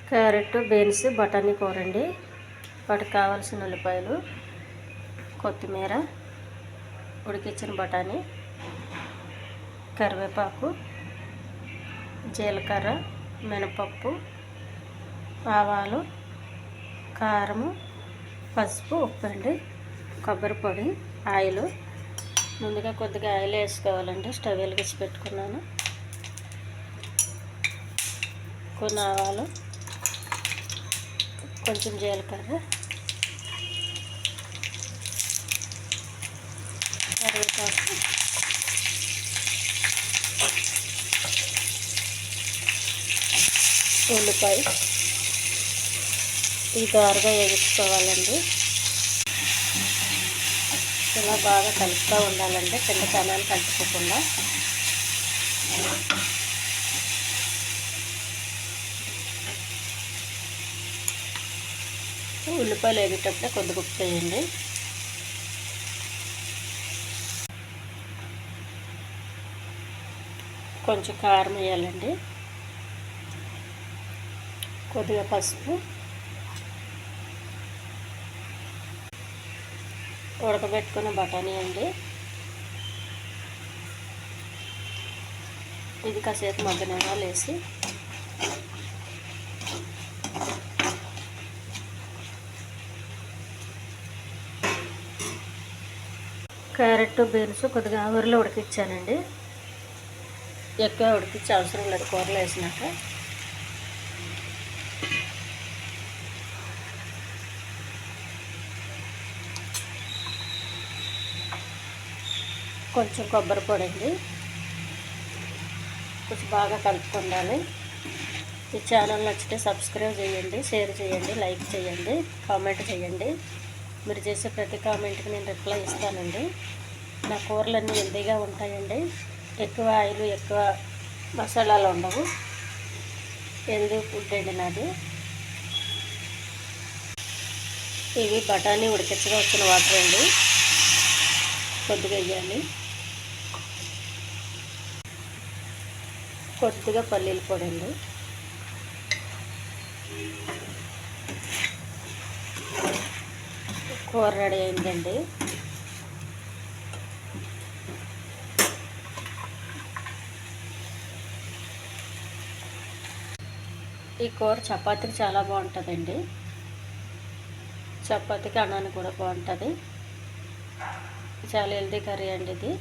Carrot, beans, బఠానీ కూర అండి. వాటికి కావాల్సిన ఉల్లిపాయలు, కొత్తిమీర, ఉడికించిన బఠానీ, కరివేపాకు, జీలకర్ర, మినపప్పు, ఆవాలు, కారము, పసుపు, ఉప్పు అండి, కొబ్బరి పొడి, ఆయిల్. ముందుగా కొద్దిగా ఆయిల్ వేసుకోవాలండి. స్టవ్ వెలిగించి పెట్టుకున్నాను. కొన్ని ఆవాలు, కొంచెం జీలకర్ర, కరివేపాకు, ఉల్లిపాయ ఈ దోరగా వేయించుకోవాలండి. ఇలా బాగా కలుపుతూ ఉండాలండి, కింద కణాలు కలుపుకోకుండా. ఉల్లిపాయలు వేగేటప్పుడే కొద్దిగా ఉప్పు వేయండి. కొంచెం కారం వేయాలండి, కొద్దిగా పసుపు, ఉడకబెట్టుకున్న బఠానీ అండి. ఇది కాసేపు మగ్గనివ్వాలి వేసి. క్యారెట్, బీన్స్ కొద్దిగా ఆవిరిలో ఉడికించానండి. ఎక్కువ ఉడికించే అవసరం లేదు కూరలో వేసినాక. కొంచెం కొబ్బరి పొడి అండి. కొంచెం బాగా కలుపుకుండాలి. ఈ ఛానల్ నచ్చితే సబ్స్క్రైబ్ చేయండి, షేర్ చేయండి, లైక్ చేయండి, కామెంట్ చేయండి. మీరు చేసే ప్రతి కామెంట్కి నేను రిప్లై ఇస్తానండి. నా కూరలన్నీ హెల్తీగా ఉంటాయండి. ఎక్కువ ఆయిల్, ఎక్కువ మసాలాలు ఉండవు. హెల్తీ ఫుడ్ అండి నాది. ఇవి బఠానీ ఉడికించగా వచ్చిన వాటర్ అండి. కొద్దిగా వేయాలి. కొద్దిగా పల్లీల పొడి అండి. కూర రెడీ అయిందండి. ఈ కూర చపాతీకి చాలా బాగుంటుందండి. చపాతీకి అన్నానికి కూడా బాగుంటుంది. చాలా హెల్తీ కర్రీ అండి ఇది.